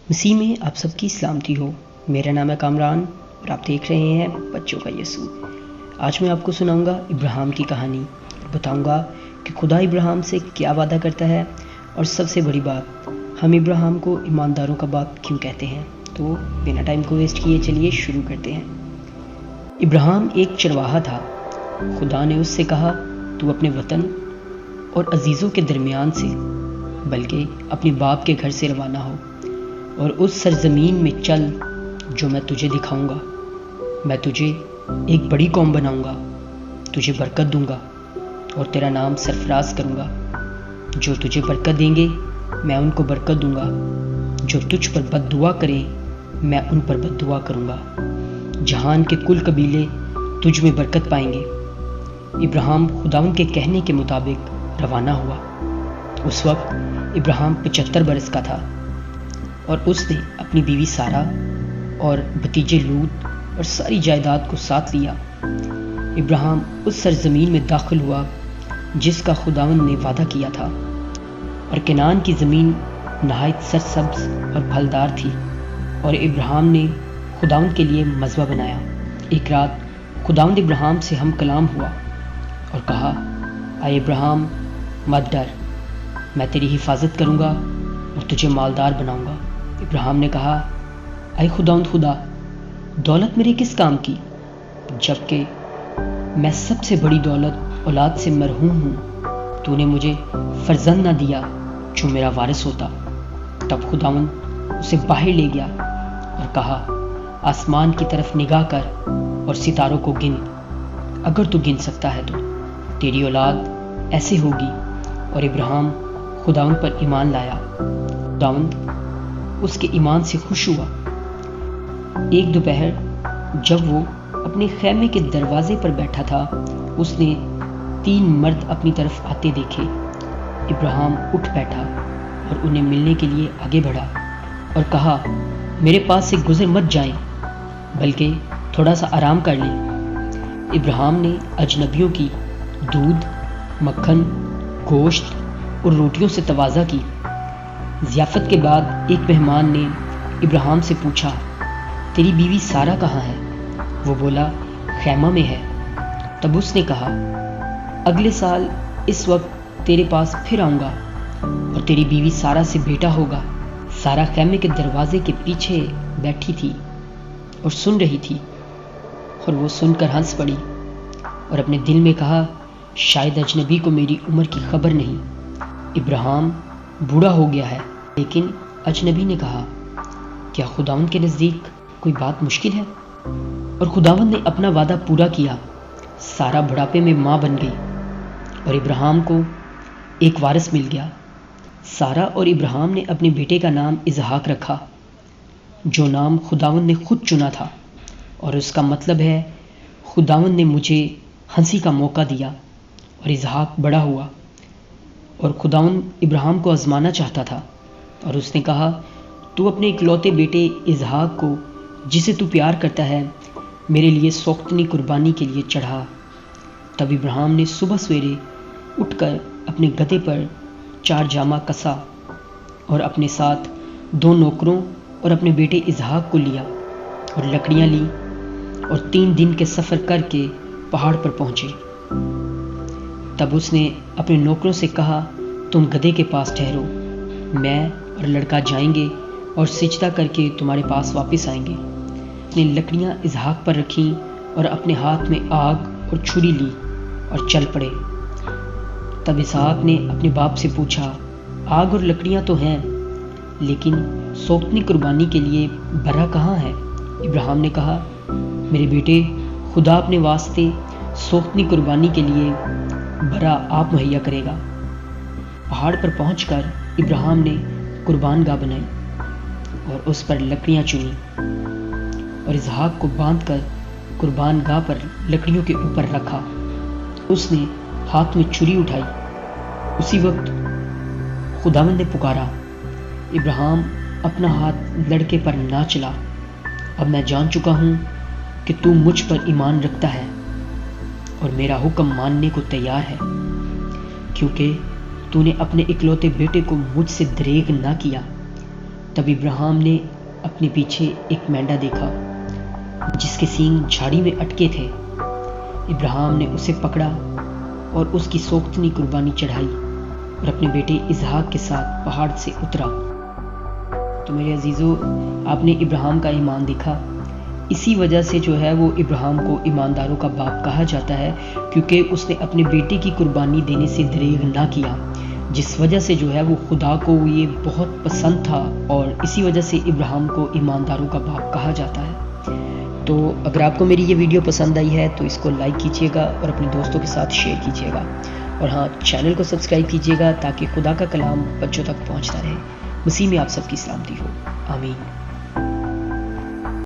مسیح میں آپ سب کی سلامتی ہو۔ میرا نام ہے کامران اور آپ دیکھ رہے ہیں بچوں کا یسوع۔ آج میں آپ کو سناؤں گا ابراہیم کی کہانی اور بتاؤں گا کہ خدا ابراہیم سے کیا وعدہ کرتا ہے، اور سب سے بڑی بات، ہم ابراہیم کو ایمانداروں کا باپ کیوں کہتے ہیں۔ تو بنا ٹائم کو ویسٹ کیے چلیے شروع کرتے ہیں۔ ابراہیم ایک چرواہا تھا۔ خدا نے اس سے کہا، تو اپنے وطن اور عزیزوں کے درمیان سے، بلکہ اپنے باپ کے گھر سے روانہ ہو اور اس سرزمین میں چل جو میں تجھے دکھاؤں گا۔ میں تجھے ایک بڑی قوم بناؤں گا، تجھے برکت دوں گا اور تیرا نام سرفراز کروں گا۔ جو تجھے برکت دیں گے میں ان کو برکت دوں گا، جو تجھ پر بد دعا کریں میں ان پر بد دعا کروں گا۔ جہان کے کل قبیلے تجھ میں برکت پائیں گے۔ ابراہیم خداوند کے کہنے کے مطابق روانہ ہوا۔ اس وقت ابراہیم 75 برس کا تھا اور اس نے اپنی بیوی سارہ اور بھتیجے لوط اور ساری جائیداد کو ساتھ لیا۔ ابراہیم اس سرزمین میں داخل ہوا جس کا خداوند نے وعدہ کیا تھا، اور کنعان کی زمین نہایت سرسبز اور پھلدار تھی، اور ابراہیم نے خداوند کے لیے مذبح بنایا۔ ایک رات خداوند ابراہیم سے ہم کلام ہوا اور کہا، اے ابراہیم مت ڈر، میں تیری حفاظت کروں گا اور تجھے مالدار بناؤں گا۔ ابراہیم نے کہا، اے خداوند خدا، دولت میرے کس کام کی، جبکہ میں سب سے بڑی دولت اولاد سے محروم ہوں۔ تو نے مجھے فرزند نہ دیا جو میرا وارث ہوتا۔ تب خداوند اسے باہر لے گیا اور کہا، آسمان کی طرف نگاہ کر اور ستاروں کو گن، اگر تو گن سکتا ہے تو تیری اولاد ایسے ہوگی۔ اور ابراہیم خداوند پر ایمان لایا۔ خداوند اس کے ایمان سے خوش ہوا۔ ایک دوپہر جب وہ اپنے خیمے کے دروازے پر بیٹھا تھا، اس نے 3 مرد اپنی طرف آتے دیکھے۔ ابراہیم اٹھ بیٹھا اور انہیں ملنے کے لیے آگے بڑھا اور کہا، میرے پاس سے گزر مت جائیں، بلکہ تھوڑا سا آرام کر لیں۔ ابراہیم نے اجنبیوں کی دودھ، مکھن، گوشت اور روٹیوں سے تواضع کی۔ ضیافت کے بعد ایک مہمان نے ابراہیم سے پوچھا، تیری بیوی سارہ کہاں ہے؟ وہ بولا، خیمہ میں ہے۔ تب اس نے کہا، اگلے سال اس وقت تیرے پاس پھر آؤں گا اور تیری بیوی سارہ سے بیٹا ہوگا۔ سارہ خیمے کے دروازے کے پیچھے بیٹھی تھی اور سن رہی تھی، اور وہ سن کر ہنس پڑی اور اپنے دل میں کہا، شاید اجنبی کو میری عمر کی خبر نہیں۔ ابراہیم بوڑھا ہو گیا ہے۔ لیکن اجنبی نے کہا، کیا خداوند کے نزدیک کوئی بات مشکل ہے؟ اور خداوند نے اپنا وعدہ پورا کیا۔ سارہ بڑھاپے میں ماں بن گئی اور ابراہیم کو ایک وارث مل گیا۔ سارہ اور ابراہیم نے اپنے بیٹے کا نام اسحاق رکھا، جو نام خداوند نے خود چنا تھا، اور اس کا مطلب ہے خداوند نے مجھے ہنسی کا موقع دیا۔ اور اسحاق بڑا ہوا اور خداوند ابراہیم کو آزمانا چاہتا تھا، اور اس نے کہا، تو اپنے اکلوتے بیٹے اسحاق کو جسے تو پیار کرتا ہے میرے لیے سوختنی قربانی کے لیے چڑھا۔ تب ابراہیم نے صبح سویرے اٹھ کر اپنے گدھے پر 4 جامہ کسا اور اپنے ساتھ 2 نوکروں اور اپنے بیٹے اسحاق کو لیا اور لکڑیاں لی، اور 3 دن کے سفر کر کے پہاڑ پر پہنچے۔ تب اس نے اپنے نوکروں سے کہا، تم گدھے کے پاس ٹھہرو، میں اور لڑکا جائیں گے اور سجدہ کر کے تمہارے پاس واپس آئیں گے۔ نے لکڑیاں اسحاق پر رکھیں اور اپنے ہاتھ میں آگ اور چھری لی اور چل پڑے۔ تب اسحاق نے اپنے باپ سے پوچھا، آگ اور لکڑیاں تو ہیں، لیکن سوختنی قربانی کے لیے برا کہاں ہے؟ ابراہیم نے کہا، میرے بیٹے، خدا اپنے واسطے سوختنی قربانی کے لیے برا آپ مہیا کرے گا۔ پہاڑ پر پہنچ کر ابراہیم نے قربان گاہ بنائی اور اس پر لکڑیاں چنی، اور اسحاق کو باندھ کر قربان گاہ پر لکڑیوں کے اوپر رکھا۔ اس نے ہاتھ میں چھری اٹھائی۔ اسی وقت خداوند نے پکارا، ابراہیم اپنا ہاتھ لڑکے پر نہ چلا، اب میں جان چکا ہوں کہ تو مجھ پر ایمان رکھتا ہے اور میرا حکم ماننے کو تیار ہے، کیونکہ تو نے اپنے اکلوتے بیٹے کو مجھ سے دریغ نہ کیا۔ تب ابراہیم نے اپنے پیچھے ایک مینڈا دیکھا جس کے سینگ جھاڑی میں اٹکے تھے۔ ابراہیم نے اسے پکڑا اور اس کی سوختنی قربانی چڑھائی اور اپنے بیٹے اسحاق کے ساتھ پہاڑ سے اترا۔ تو میرے عزیزو، آپ نے ابراہیم کا ایمان دیکھا۔ اسی وجہ سے جو ہے وہ ابراہیم کو ایمانداروں کا باپ کہا جاتا ہے، کیونکہ اس نے اپنے بیٹے کی قربانی دینے سے دریغ نہ کیا، جس وجہ سے جو ہے وہ خدا کو یہ بہت پسند تھا، اور اسی وجہ سے ابراہیم کو ایمانداروں کا باپ کہا جاتا ہے۔ تو اگر آپ کو میری یہ ویڈیو پسند آئی ہے تو اس کو لائک کیجیے گا اور اپنے دوستوں کے ساتھ شیئر کیجیے گا، اور ہاں، چینل کو سبسکرائب کیجیے گا تاکہ خدا کا کلام بچوں تک پہنچتا رہے۔ مسیح میں آپ سب کی سلامتی ہو، آمین۔